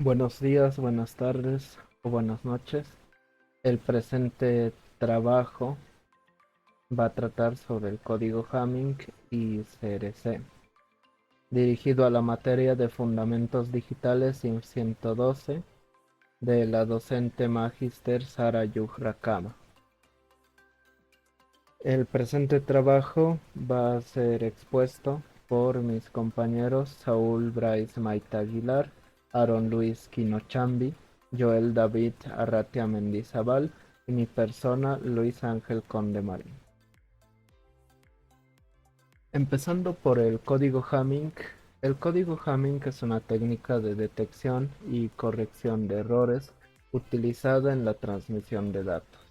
Buenos días, buenas tardes o buenas noches. El presente trabajo va a tratar sobre el código Hamming y CRC, dirigido a la materia de Fundamentos Digitales IN 112 de la docente magíster Sara Yuhrakama. El presente trabajo va a ser expuesto por mis compañeros Saúl Bryce Maita Aguilar, Aaron Luis Quinochambi, Joel David Arratia Mendizabal y mi persona Luis Ángel Condemarín. Empezando por el código Hamming. El código Hamming es una técnica de detección y corrección de errores utilizada en la transmisión de datos.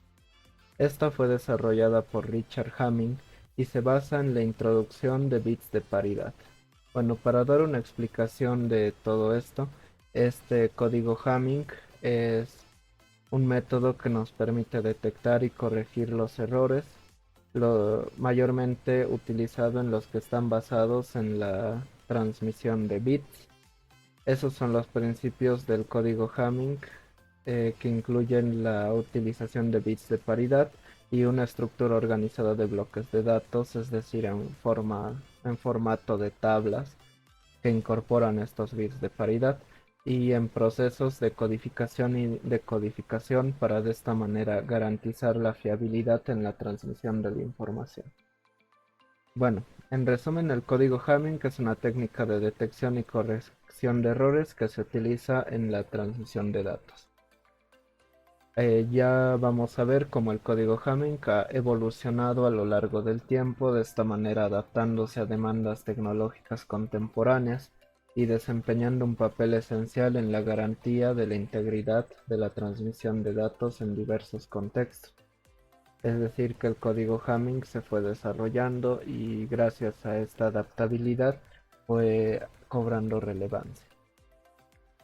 Esta fue desarrollada por Richard Hamming y se basa en la introducción de bits de paridad. Bueno, para dar una explicación de todo esto, este código Hamming es un método que nos permite detectar y corregir los errores, mayormente utilizado en los que están basados en la transmisión de bits. Esos son los principios del código Hamming, que incluyen la utilización de bits de paridad y una estructura organizada de bloques de datos, es decir, en formato de tablas que incorporan estos bits de paridad y en procesos de codificación y decodificación para de esta manera garantizar la fiabilidad en la transmisión de la información. Bueno, en resumen, el código Hamming es una técnica de detección y corrección de errores que se utiliza en la transmisión de datos. Ya vamos a ver cómo el código Hamming ha evolucionado a lo largo del tiempo, de esta manera adaptándose a demandas tecnológicas contemporáneas y desempeñando un papel esencial en la garantía de la integridad de la transmisión de datos en diversos contextos. Es decir, que el código Hamming se fue desarrollando y gracias a esta adaptabilidad fue cobrando relevancia.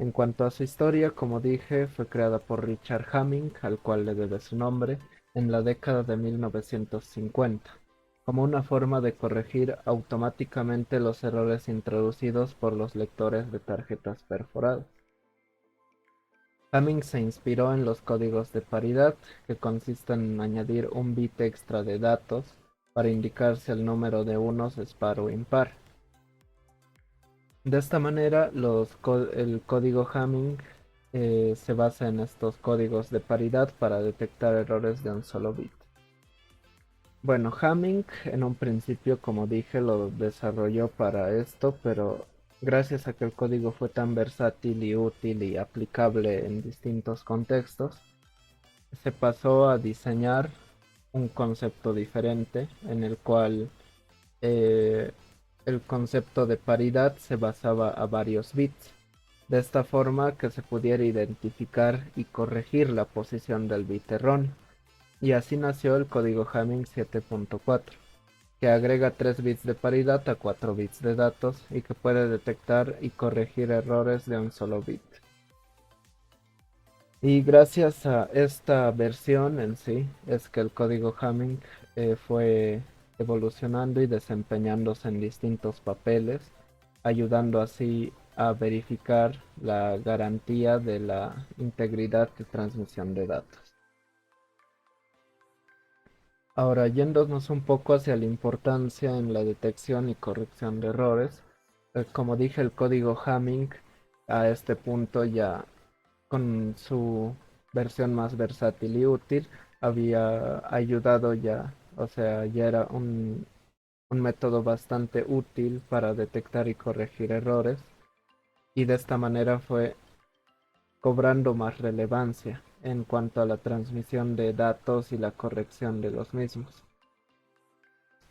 En cuanto a su historia, como dije, fue creada por Richard Hamming, al cual le debe su nombre, en la década de 1950, como una forma de corregir automáticamente los errores introducidos por los lectores de tarjetas perforadas. Hamming se inspiró en los códigos de paridad, que consisten en añadir un bit extra de datos para indicar si el número de unos es par o impar. De esta manera, el código Hamming se basa en estos códigos de paridad para detectar errores de un solo bit. Bueno, Hamming en un principio, como dije, lo desarrolló para esto, pero gracias a que el código fue tan versátil y útil y aplicable en distintos contextos, se pasó a diseñar un concepto diferente en el cual eh, el concepto de paridad se basaba a varios bits, de esta forma que se pudiera identificar y corregir la posición del bit erróneo. Y así nació el código Hamming 7.4, que agrega 3 bits de paridad a 4 bits de datos y que puede detectar y corregir errores de un solo bit. Y gracias a esta versión en sí es que el código Hamming fue evolucionando y desempeñándose en distintos papeles, ayudando así a verificar la garantía de la integridad de transmisión de datos. Ahora, yéndonos un poco hacia la importancia en la detección y corrección de errores, como dije, el código Hamming a este punto ya con su versión más versátil y útil, había ayudado ya, o sea, ya era un método bastante útil para detectar y corregir errores, y de esta manera fue cobrando más relevancia en cuanto a la transmisión de datos y la corrección de los mismos.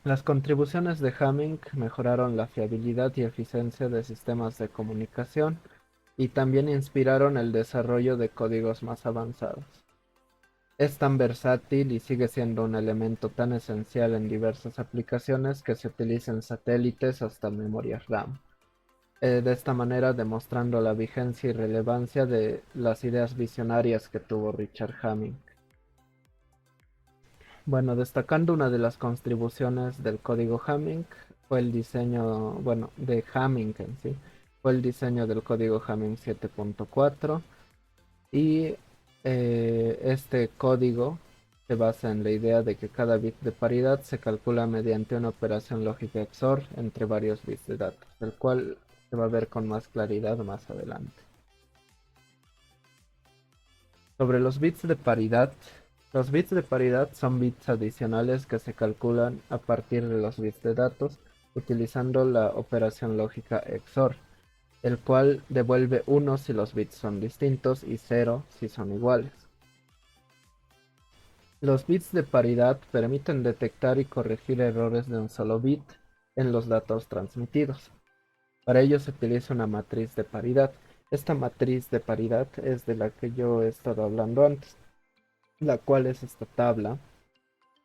Las contribuciones de Hamming mejoraron la fiabilidad y eficiencia de sistemas de comunicación y también inspiraron el desarrollo de códigos más avanzados. Es tan versátil y sigue siendo un elemento tan esencial en diversas aplicaciones que se utiliza en satélites hasta memorias RAM. De esta manera demostrando la vigencia y relevancia de las ideas visionarias que tuvo Richard Hamming. Bueno, destacando una de las contribuciones del código Hamming fue el diseño, bueno, de Hamming en sí, fue el diseño del código Hamming 7.4 y este código se basa en la idea de que cada bit de paridad se calcula mediante una operación lógica XOR entre varios bits de datos, el cual se va a ver con más claridad más adelante. Sobre los bits de paridad, los bits de paridad son bits adicionales que se calculan a partir de los bits de datos utilizando la operación lógica XOR, el cual devuelve 1 si los bits son distintos y 0 si son iguales. Los bits de paridad permiten detectar y corregir errores de un solo bit en los datos transmitidos. Para ello se utiliza una matriz de paridad. Esta matriz de paridad es de la que yo he estado hablando antes, la cual es esta tabla,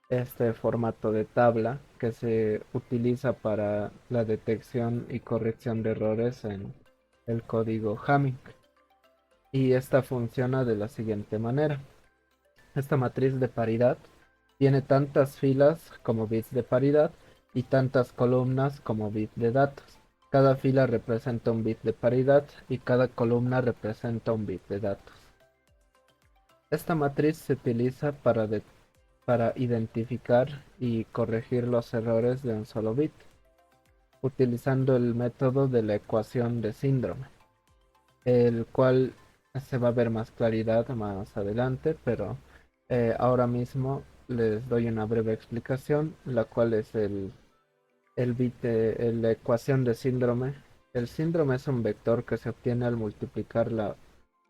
este formato de tabla que se utiliza para la detección y corrección de errores en el código Hamming. Y esta funciona de la siguiente manera. Esta matriz de paridad tiene tantas filas como bits de paridad y tantas columnas como bits de datos. Cada fila representa un bit de paridad y cada columna representa un bit de datos. Esta matriz se utiliza para identificar y corregir los errores de un solo bit, utilizando el método de la ecuación de síndrome, el cual se va a ver más claridad más adelante, pero ahora mismo les doy una breve explicación, la cual es el bit de la ecuación de síndrome. El síndrome es un vector que se obtiene al multiplicar la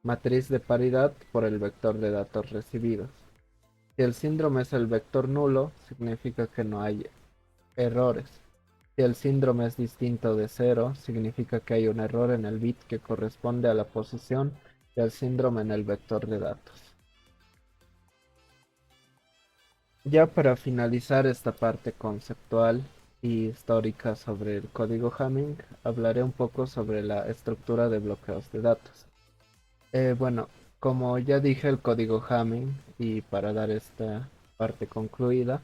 matriz de paridad por el vector de datos recibidos. Si el síndrome es el vector nulo, significa que no hay errores. Si el síndrome es distinto de 0, significa que hay un error en el bit que corresponde a la posición del síndrome en el vector de datos. Ya para finalizar esta parte conceptual y histórica sobre el código Hamming, hablaré un poco sobre la estructura de bloqueos de datos. Bueno, como ya dije, el código Hamming, y para dar esta parte concluida,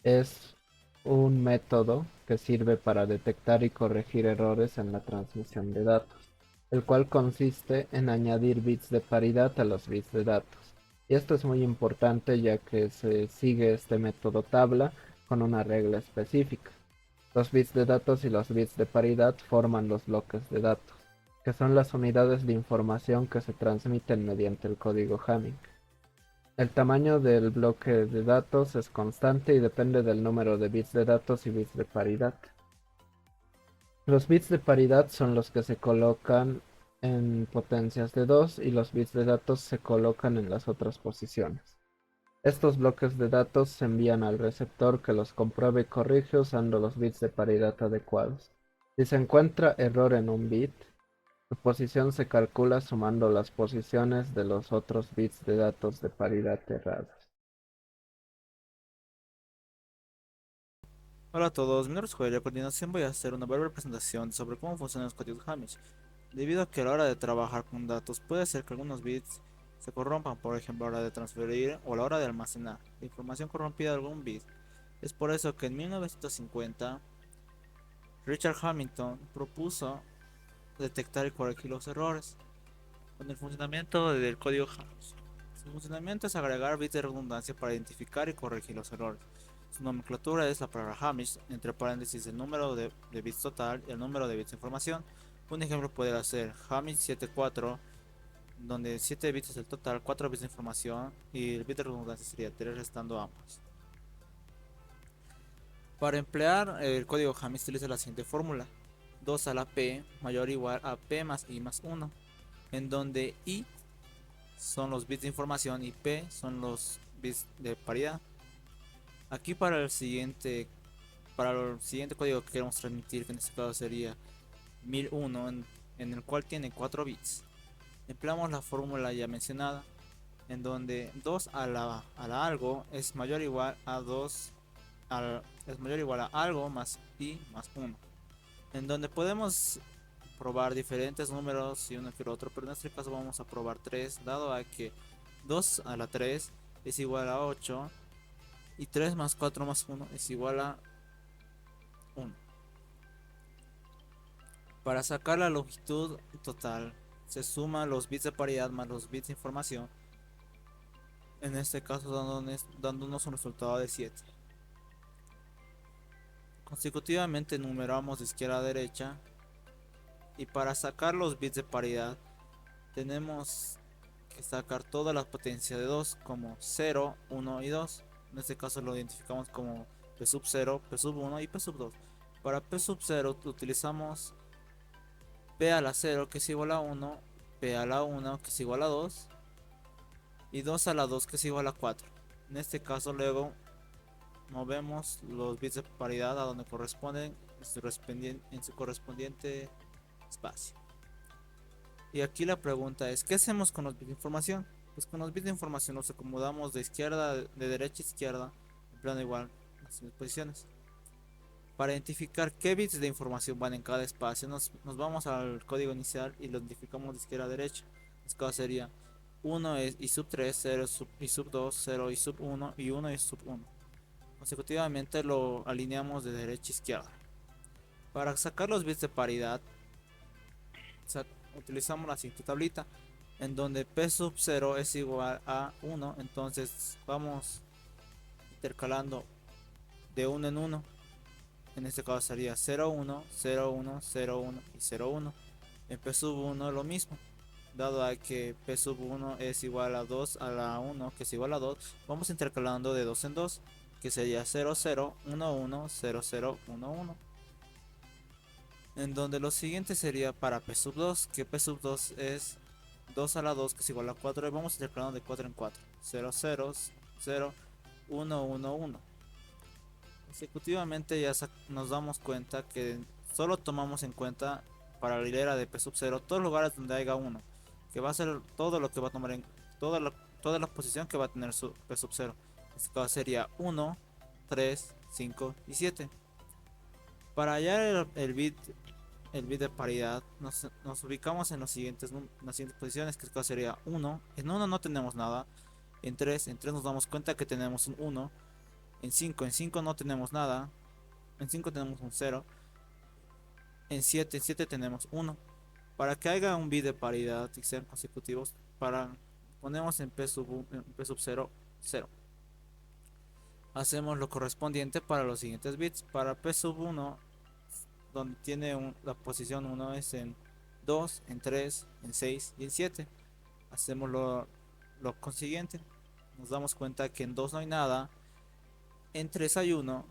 es un método que sirve para detectar y corregir errores en la transmisión de datos, el cual consiste en añadir bits de paridad a los bits de datos. Y esto es muy importante ya que se sigue este método tabla con una regla específica. Los bits de datos y los bits de paridad forman los bloques de datos, que son las unidades de información que se transmiten mediante el código Hamming. El tamaño del bloque de datos es constante y depende del número de bits de datos y bits de paridad. Los bits de paridad son los que se colocan en potencias de 2 y los bits de datos se colocan en las otras posiciones. Estos bloques de datos se envían al receptor que los comprueba y corrige usando los bits de paridad adecuados. Si se encuentra error en un bit, su posición se calcula sumando las posiciones de los otros bits de datos de paridad errados. Hola a todos, mi nombre es Joel y a continuación voy a hacer una breve presentación sobre cómo funcionan los códigos Hamming, debido a que a la hora de trabajar con datos puede ser que algunos bits se corrompan, por ejemplo a la hora de transferir o a la hora de almacenar la información corrompida de algún bit. Es por eso que en 1950 Richard Hamilton propuso detectar y corregir los errores con el funcionamiento del código Hamming. Su funcionamiento es agregar bits de redundancia para identificar y corregir los errores. Su nomenclatura es la palabra Hamish, entre paréntesis el número de bits total y el número de bits de información. Un ejemplo puede ser Hamish 74, donde 7 bits es el total, 4 bits de información y el bit de redundancia sería 3 restando ambos. Para emplear el código Hamish se utiliza la siguiente fórmula: 2 a la p mayor o igual a p más i más 1, en donde i son los bits de información y p son los bits de paridad. Aquí para el siguiente código que queremos transmitir, que en este caso sería 1001, en el cual tiene 4 bits, empleamos la fórmula ya mencionada, en donde 2 a la algo es mayor o igual a 2 es mayor o igual a algo más i más 1, en donde podemos probar diferentes números y uno que el otro, pero en este caso vamos a probar 3, dado a que 2 a la 3 es igual a 8 y 3 más 4 más 1 es igual a 1. Para sacar la longitud total, se suman los bits de paridad más los bits de información, en este caso dándonos un resultado de 7. Consecutivamente numeramos de izquierda a derecha, y para sacar los bits de paridad tenemos que sacar toda la potencia de 2 como 0, 1 y 2. En este caso lo identificamos como P sub 0, P sub 1 y P sub 2. Para P sub 0 utilizamos P a la 0 que es igual a 1, P a la 1 que es igual a 2 y 2 a la 2 que es igual a 4. En este caso luego movemos los bits de paridad a donde corresponden en su correspondiente espacio. Y aquí la pregunta es, ¿qué hacemos con los bits de información? Pues con los bits de información los acomodamos de izquierda, de derecha a izquierda, empleando igual las posiciones. Para identificar qué bits de información van en cada espacio, nos vamos al código inicial y lo identificamos de izquierda a derecha. Este caso sería 1 y sub 3, 0 y sub 2, 0 y sub 1 y 1 y sub 1. Consecutivamente lo alineamos de derecha a izquierda. Para sacar los bits de paridad, utilizamos la siguiente tablita, en donde P sub 0 es igual a 1, entonces vamos intercalando de 1 en 1. En este caso sería 0, 1, 0, 1, 0, 1 y 0, 1. En P sub 1 lo mismo. Dado a que P sub 1 es igual a 2 a la 1, que es igual a 2, vamos intercalando de 2 en 2, que sería 0, 0, 1, 1, 0, 0, 1, 1. En donde lo siguiente sería para P sub 2, que P sub 2 es 2 a la 2, que es igual a 4, y vamos intercalando de 4 en 4. 0, 0, 0, 1, 1, 1. Consecutivamente ya nos damos cuenta que solo tomamos en cuenta para la hilera de P sub 0 todos los lugares donde haya 1, que va a ser todo lo que va a tomar en toda la posición que va a tener su P sub 0. Este caso sería 1, 3, 5 y 7. Para hallar el bit de paridad, nos ubicamos en las siguientes posiciones, que sería 1. En 1 no tenemos nada. En 3 nos damos cuenta que tenemos un 1. En 5 no tenemos nada. En 5 tenemos un 0. En 7 tenemos 1. Para que haya un bit de paridad y sean consecutivos, ponemos en P sub 0, 0. Hacemos lo correspondiente para los siguientes bits. Para P sub 1, donde tiene la posición 1 es en 2, en 3, en 6 y en 7. Hacemos lo consiguiente. Nos damos cuenta que en 2 no hay nada, en 3 hay 1,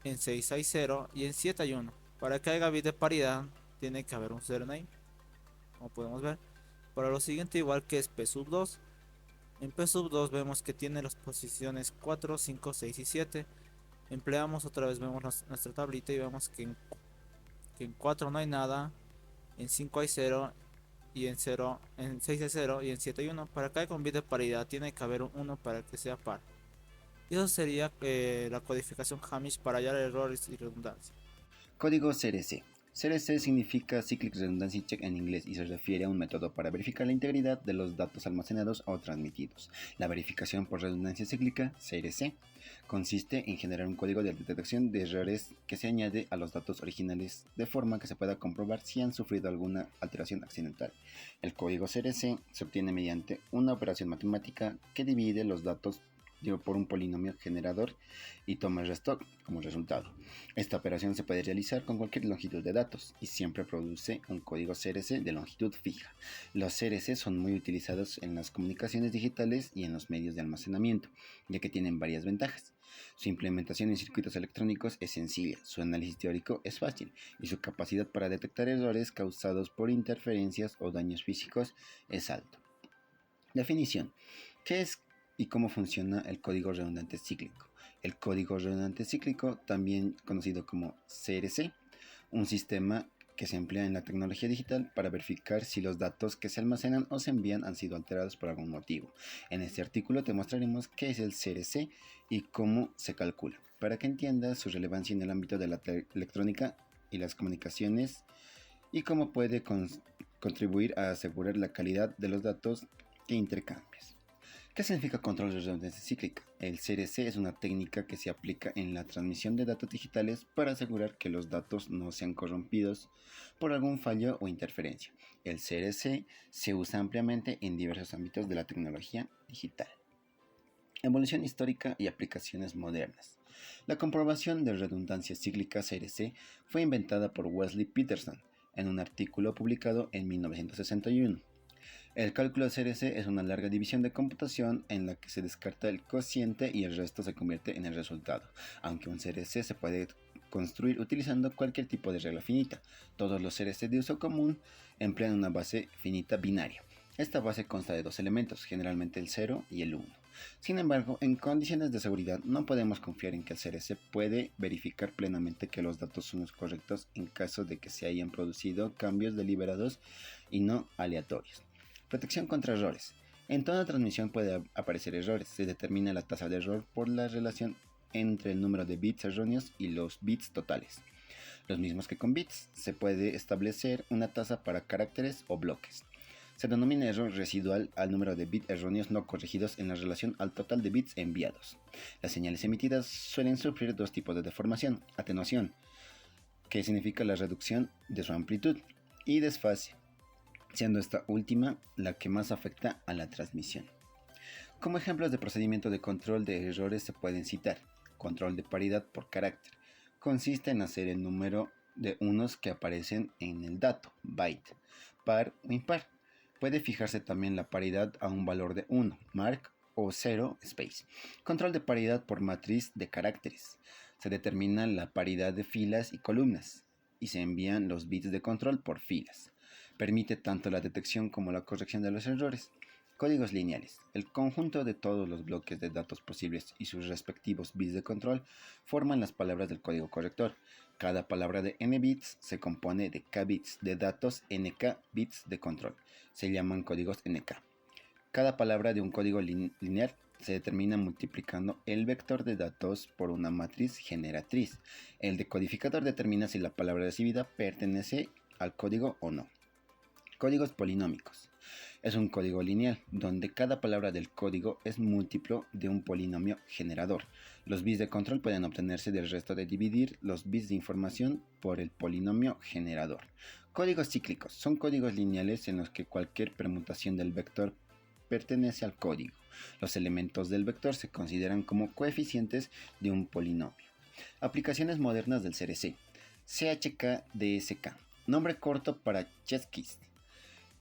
en 6 hay 0 y en 7 hay 1. Para que haya bit de paridad tiene que haber un 0 ahí, como podemos ver. Para lo siguiente igual que es P sub 2. En P sub 2 vemos que tiene las posiciones 4, 5, 6 y 7. Empleamos otra vez, vemos nuestra tablita y vemos que en 4 no hay nada, en 5 hay 0 y en 6 hay 0 y en 7 hay 1. Para que haya un bit de paridad tiene que haber un 1 para que sea par. Y eso sería la codificación Hamish para hallar errores y redundancia. Código CRC. CRC significa Cyclic Redundancy Check en inglés y se refiere a un método para verificar la integridad de los datos almacenados o transmitidos. La verificación por redundancia cíclica, CRC, consiste en generar un código de detección de errores que se añade a los datos originales de forma que se pueda comprobar si han sufrido alguna alteración accidental. El código CRC se obtiene mediante una operación matemática que divide los datos por un polinomio generador y toma el restock como resultado. Esta operación se puede realizar con cualquier longitud de datos y siempre produce un código CRC de longitud fija. Los CRC son muy utilizados en las comunicaciones digitales y en los medios de almacenamiento, ya que tienen varias ventajas. Su implementación en circuitos electrónicos es sencilla, su análisis teórico es fácil y su capacidad para detectar errores causados por interferencias o daños físicos es alto. Definición. ¿Qué es y cómo funciona el código redundante cíclico? El código redundante cíclico, también conocido como CRC, un sistema que se emplea en la tecnología digital para verificar si los datos que se almacenan o se envían han sido alterados por algún motivo. En este artículo te mostraremos qué es el CRC y cómo se calcula, para que entiendas su relevancia en el ámbito de la electrónica y las comunicaciones y cómo puede contribuir a asegurar la calidad de los datos que intercambias. ¿Qué significa control de redundancia cíclica? El CRC es una técnica que se aplica en la transmisión de datos digitales para asegurar que los datos no sean corrompidos por algún fallo o interferencia. El CRC se usa ampliamente en diversos ámbitos de la tecnología digital. Evolución histórica y aplicaciones modernas. La comprobación de redundancia cíclica CRC fue inventada por Wesley Peterson en un artículo publicado en 1961. El cálculo CRC es una larga división de computación en la que se descarta el cociente y el resto se convierte en el resultado, aunque un CRC se puede construir utilizando cualquier tipo de regla finita. Todos los CRC de uso común emplean una base finita binaria. Esta base consta de dos elementos, generalmente el 0 y el 1. Sin embargo, en condiciones de seguridad no podemos confiar en que el CRC puede verificar plenamente que los datos son los correctos en caso de que se hayan producido cambios deliberados y no aleatorios. Protección contra errores. En toda transmisión puede aparecer errores. Se determina la tasa de error por la relación entre el número de bits erróneos y los bits totales. Los mismos que con bits. Se puede establecer una tasa para caracteres o bloques. Se denomina error residual al número de bits erróneos no corregidos en la relación al total de bits enviados. Las señales emitidas suelen sufrir dos tipos de deformación: atenuación, que significa la reducción de su amplitud, y desfase, siendo esta última la que más afecta a la transmisión. Como ejemplos de procedimiento de control de errores se pueden citar: control de paridad por carácter. Consiste en hacer el número de unos que aparecen en el dato, byte, par o impar. Puede fijarse también la paridad a un valor de 1, mark, o 0, space. Control de paridad por matriz de caracteres. Se determina la paridad de filas y columnas y se envían los bits de control por filas. Permite tanto la detección como la corrección de los errores. Códigos lineales. El conjunto de todos los bloques de datos posibles y sus respectivos bits de control forman las palabras del código corrector. Cada palabra de n bits se compone de k bits de datos nk bits de control. Se llaman códigos nk. Cada palabra de un código lineal se determina multiplicando el vector de datos por una matriz generatriz. El decodificador determina si la palabra recibida pertenece al código o no. Códigos polinómicos. Es un código lineal, donde cada palabra del código es múltiplo de un polinomio generador. Los bits de control pueden obtenerse del resto de dividir los bits de información por el polinomio generador. Códigos cíclicos. Son códigos lineales en los que cualquier permutación del vector pertenece al código. Los elementos del vector se consideran como coeficientes de un polinomio. Aplicaciones modernas del CRC. CHKDSK. Nombre corto para checklist.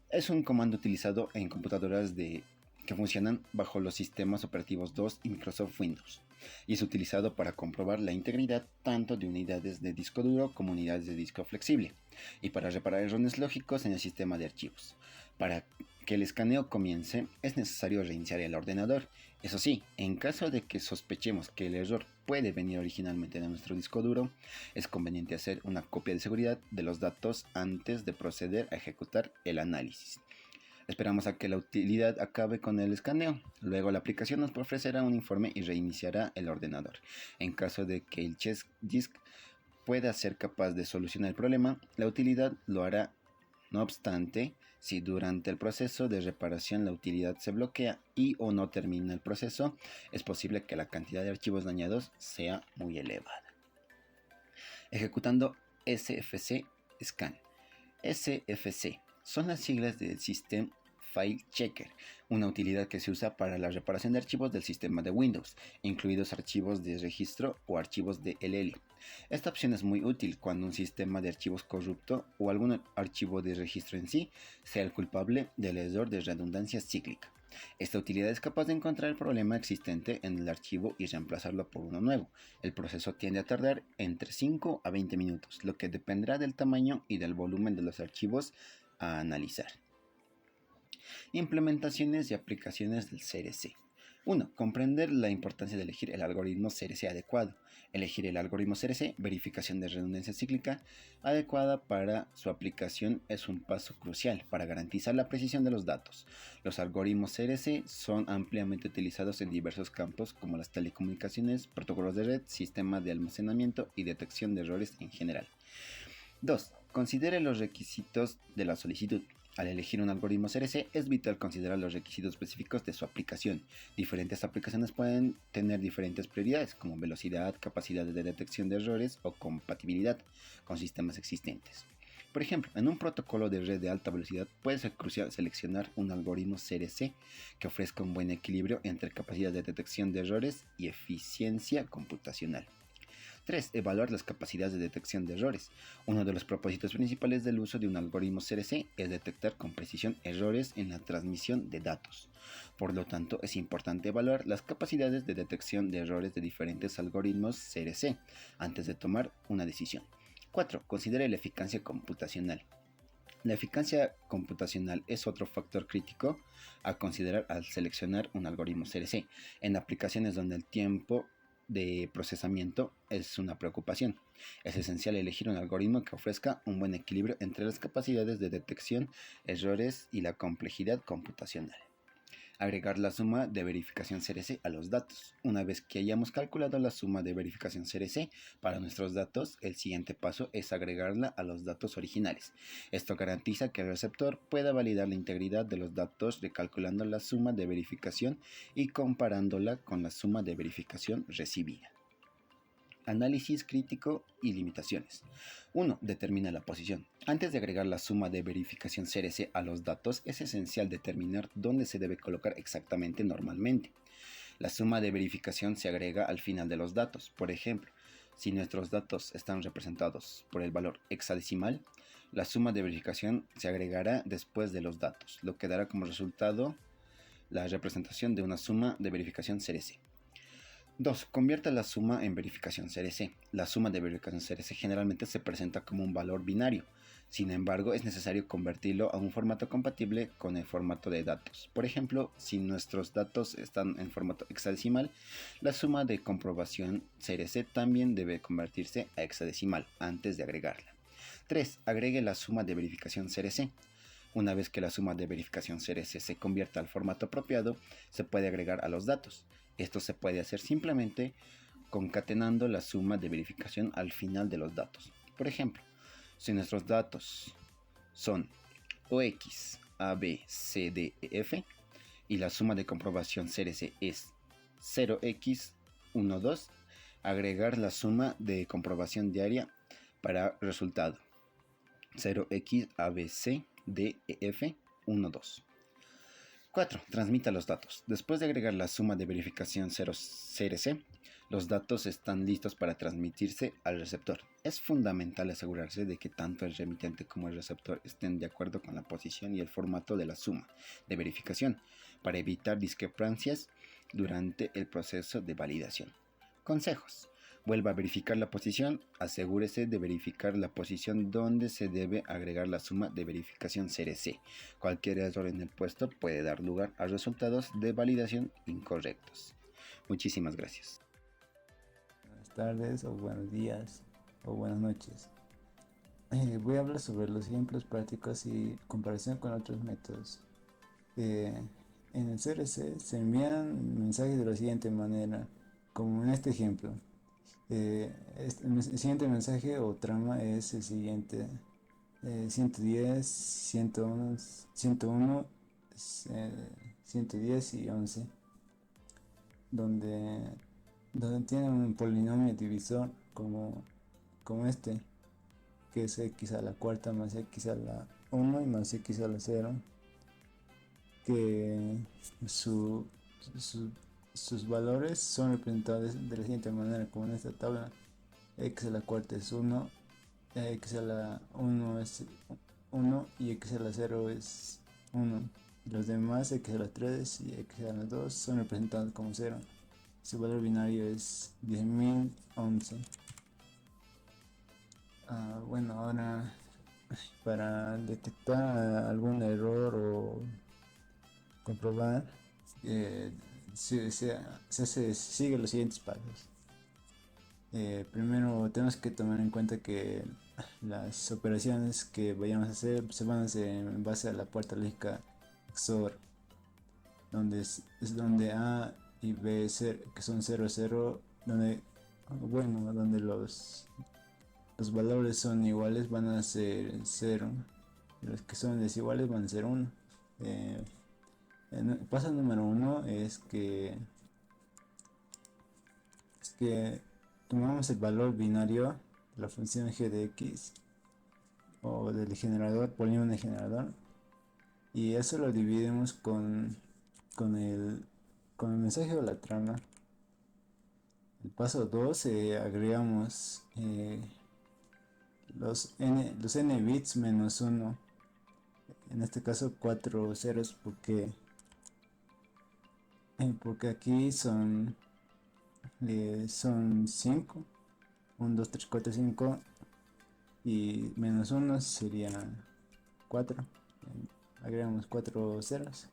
Es un comando utilizado en computadoras que funcionan bajo los sistemas operativos DOS y Microsoft Windows, y es utilizado para comprobar la integridad tanto de unidades de disco duro como unidades de disco flexible, y para reparar errores lógicos en el sistema de archivos. Para que el escaneo comience, es necesario reiniciar el ordenador. Eso sí, en caso de que sospechemos que el error puede venir originalmente de nuestro disco duro, es conveniente hacer una copia de seguridad de los datos antes de proceder a ejecutar el análisis. Esperamos a que la utilidad acabe con el escaneo. Luego la aplicación nos ofrecerá un informe y reiniciará el ordenador. En caso de que el check disk pueda ser capaz de solucionar el problema, la utilidad lo hará. No obstante, si durante el proceso de reparación la utilidad se bloquea y o no termina el proceso, es posible que la cantidad de archivos dañados sea muy elevada. Ejecutando SFC Scan. SFC son las siglas del System File Checker, una utilidad que se usa para la reparación de archivos del sistema de Windows, incluidos archivos de registro o archivos de LL. Esta opción es muy útil cuando un sistema de archivos corrupto o algún archivo de registro en sí sea el culpable del error de redundancia cíclica. Esta utilidad es capaz de encontrar el problema existente en el archivo y reemplazarlo por uno nuevo. El proceso tiende a tardar entre 5 a 20 minutos, lo que dependerá del tamaño y del volumen de los archivos a analizar. Implementaciones y aplicaciones del CRC. 1. Comprender la importancia de elegir el algoritmo CRC adecuado. Elegir el algoritmo CRC, verificación de redundancia cíclica, adecuada para su aplicación es un paso crucial para garantizar la precisión de los datos. Los algoritmos CRC son ampliamente utilizados en diversos campos como las telecomunicaciones, protocolos de red, sistemas de almacenamiento y detección de errores en general. 2. Considere los requisitos de la solicitud. Al elegir un algoritmo CRC es vital considerar los requisitos específicos de su aplicación. Diferentes aplicaciones pueden tener diferentes prioridades, como velocidad, capacidad de detección de errores o compatibilidad con sistemas existentes. Por ejemplo, en un protocolo de red de alta velocidad puede ser crucial seleccionar un algoritmo CRC que ofrezca un buen equilibrio entre capacidad de detección de errores y eficiencia computacional. 3. Evaluar las capacidades de detección de errores. Uno de los propósitos principales del uso de un algoritmo CRC es detectar con precisión errores en la transmisión de datos. Por lo tanto, es importante evaluar las capacidades de detección de errores de diferentes algoritmos CRC antes de tomar una decisión. 4. Considere la eficacia computacional. La eficacia computacional es otro factor crítico a considerar al seleccionar un algoritmo CRC en aplicaciones donde el tiempo de procesamiento es una preocupación. Es esencial elegir un algoritmo que ofrezca un buen equilibrio entre las capacidades de detección, errores y la complejidad computacional. Agregar la suma de verificación CRC a los datos. Una vez que hayamos calculado la suma de verificación CRC para nuestros datos, el siguiente paso es agregarla a los datos originales. Esto garantiza que el receptor pueda validar la integridad de los datos recalculando la suma de verificación y comparándola con la suma de verificación recibida. Análisis crítico y limitaciones. 1. Determina la posición. Antes de agregar la suma de verificación CRC a los datos, es esencial determinar dónde se debe colocar exactamente normalmente. La suma de verificación se agrega al final de los datos. Por ejemplo, si nuestros datos están representados por el valor hexadecimal, la suma de verificación se agregará después de los datos, lo que dará como resultado la representación de una suma de verificación CRC. 2. Convierte la suma en verificación CRC. La suma de verificación CRC generalmente se presenta como un valor binario. Sin embargo, es necesario convertirlo a un formato compatible con el formato de datos. Por ejemplo, si nuestros datos están en formato hexadecimal, la suma de comprobación CRC también debe convertirse a hexadecimal antes de agregarla. 3. Agregue la suma de verificación CRC. Una vez que la suma de verificación CRC se convierta al formato apropiado, se puede agregar a los datos. Esto se puede hacer simplemente concatenando la suma de verificación al final de los datos. Por ejemplo, si nuestros datos son OX, AB, CD, EF y la suma de comprobación CRC es 0x12, agregar la suma de comprobación diaria para resultado 0x ABC DEF12. 4. Transmita los datos. Después de agregar la suma de verificación 0 CRC, los datos están listos para transmitirse al receptor. Es fundamental asegurarse de que tanto el remitente como el receptor estén de acuerdo con la posición y el formato de la suma de verificación para evitar discrepancias durante el proceso de validación. Consejos. Vuelva a verificar la posición. Asegúrese de verificar la posición donde se debe agregar la suma de verificación CRC. Cualquier error en el puesto puede dar lugar a resultados de validación incorrectos. Muchísimas gracias. Buenas tardes o buenos días o buenas noches. Voy a hablar sobre los ejemplos prácticos y comparación con otros métodos. En el CRC se envían mensajes de la siguiente manera, como en este ejemplo. El siguiente mensaje o trama es el siguiente: 110, 101, 101 110 y 11, donde tiene un polinomio divisor como este, que es x a la cuarta más x a la 1 y más x a la 0, que sus valores son representados de la siguiente manera, como en esta tabla: x a la cuarta es 1, x a la 1 es 1 y x a la 0 es 1. Los demás, x a la 3 y x a la 2, son representados como 0. Su valor binario es 10.011. Bueno, ahora para detectar algún error o comprobar, sigue los siguientes pasos. Primero tenemos que tomar en cuenta que las operaciones que vayamos a hacer se van a hacer en base a la puerta lógica XOR, donde es donde A y B que son 0, 0, donde los valores son iguales, van a ser 0, Los que son desiguales van a ser 1. El paso número 1 es que tomamos el valor binario de la función g de x o del generador, polinomio generador, y eso lo dividimos con el, con el mensaje o la trama. El paso 2, agregamos los n bits menos 1, en este caso 4 ceros, porque aquí son 5, 1, 2, 3, 4, 5, y menos 1 sería 4. Agregamos 4 ceros.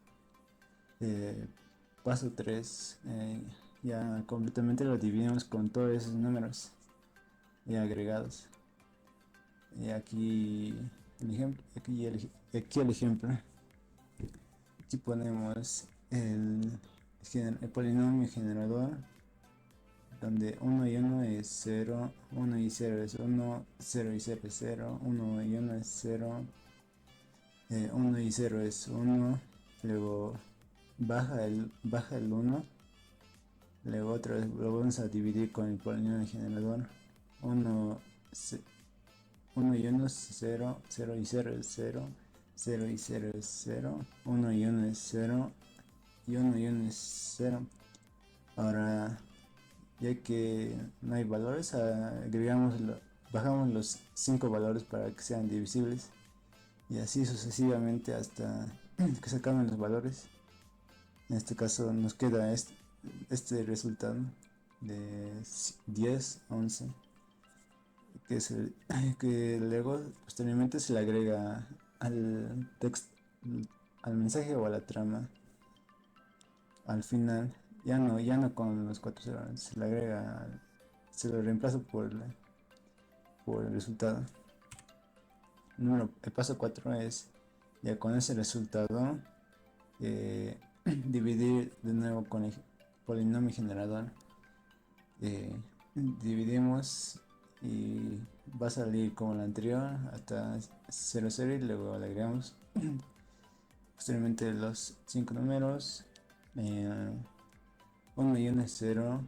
Paso 3, ya completamente lo dividimos con todos esos números agregados. Y aquí el ejemplo, aquí el ejemplo. Aquí ponemos el polinomio generador, donde 1 y 1 es 0, 1 y 0 es 1, 0 y 0 es 0, 1 y 1 es 0, 1 y 0 es 1, luego baja el 1, luego otra vez lo vamos a dividir con el polinomio generador. 1 y 1 es 0, 0 y 0 es 0, 0 y 0 es 0, 1 y 1 es 0, y 1 y 1 es 0. Ahora, ya que no hay valores, bajamos los 5 valores para que sean divisibles, y así sucesivamente hasta que se acaben los valores. En este caso nos queda este resultado de 10, 11, que luego posteriormente se le agrega al texto, al mensaje o a la trama. Al final ya no con los 4 ceros, se le agrega, se lo reemplaza por el resultado. El paso 4 es, ya con ese resultado, dividir de nuevo con el polinomio generador. Dividimos y va a salir como el anterior hasta 0, 0, y luego le agregamos posteriormente los 5 números. 1 y 1 es 0,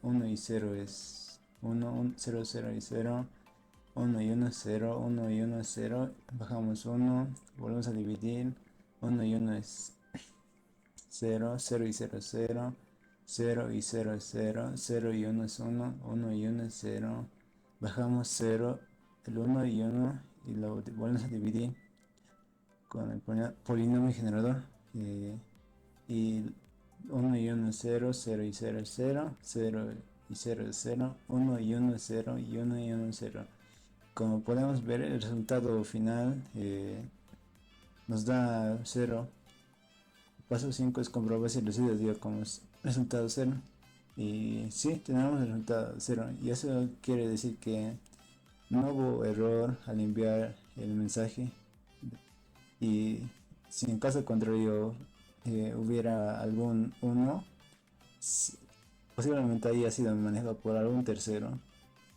1 y 0 es 1, 0, 0 y 0, 1 y 1 es 0, 1 y 1 es 0, bajamos 1, volvemos a dividir, 1 y 1 es 0, 0 y 0 es 0, 0 y 0 es 0, 0 y 1 es 1, 1 y 1 es 0, bajamos 0, el 1 y 1, y lo volvemos a dividir con el polinomio generador, y 1 y 1 es 0, 0 y 0 es 0, 0 y 0 es 0, 1 y 1 es 0, y 1 y 1 es 0. Como podemos ver, el resultado final nos da 0. El paso 5 es comprobar si el residuo dio como resultado 0. Y sí, tenemos el resultado 0. Y eso quiere decir que no hubo error al enviar el mensaje. Y si en caso contrario hubiera algún 1, posiblemente haya sido manejado por algún tercero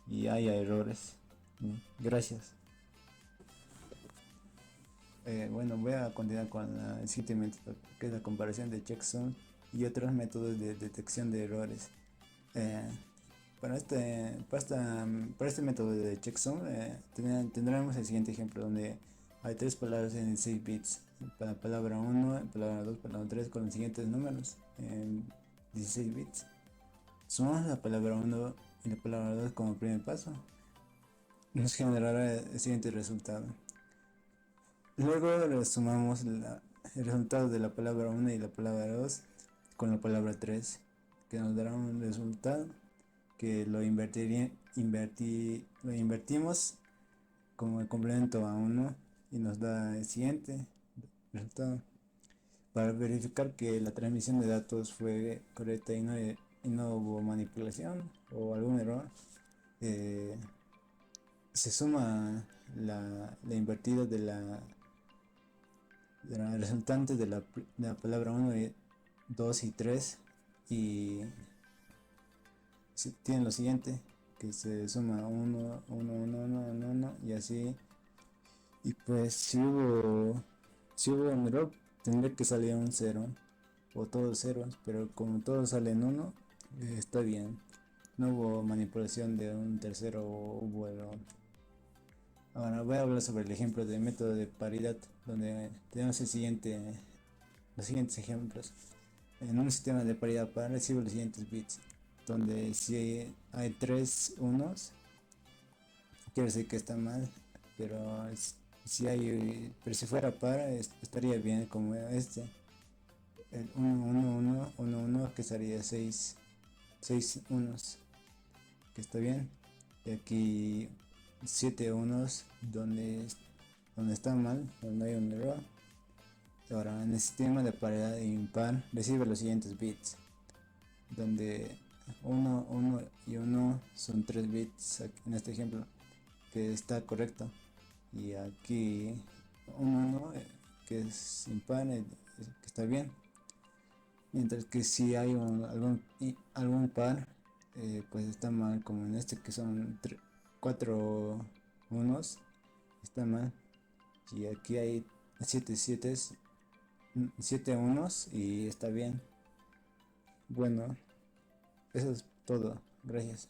y haya errores. Gracias. Bueno, voy a continuar con el siguiente método, que es la comparación de checksum y otros métodos de detección de errores. Para este método de checksum tendremos el siguiente ejemplo, donde hay 3 palabras en 16 bits. Para la palabra 1, palabra 2, palabra 3, con los siguientes números en 16 bits. Sumamos la palabra 1 y la palabra 2 como primer paso. Nos generará el siguiente resultado. Luego le sumamos el resultado de la palabra 1 y la palabra 2 con la palabra 3, que nos dará un resultado que lo invertimos como el complemento a 1 y nos da el siguiente resultado. Para verificar que la transmisión de datos fue correcta y no hubo manipulación o algún error, se suma la invertida de la resultante de la palabra 1, 2 y 3, y tiene lo siguiente, que se suma 1, 1, 1, 1, 1, y así Y pues si hubo un error, tendría que salir un cero o todos ceros, pero como todos salen uno, está bien. No hubo manipulación de un tercero o hubo error. Ahora voy a hablar sobre el ejemplo del método de paridad, donde tenemos los siguientes ejemplos. En un sistema de paridad par recibo los siguientes bits, donde si hay tres unos, quiere decir que está mal, pero si fuera par estaría bien como este, el 1 1 1 1 1 que sería 6 unos, que está bien, y aquí 7 unos donde está mal, donde hay un error. Ahora en el sistema de paridad impar recibe los siguientes bits, donde 1 1 y 1 son 3 bits en este ejemplo, que está correcto, y aquí 1 1 que es impar, que está bien, mientras que si hay algún par, pues está mal, como en este que son 4 unos, está mal, y aquí hay 7 unos y está bien. Bueno, eso es todo, gracias.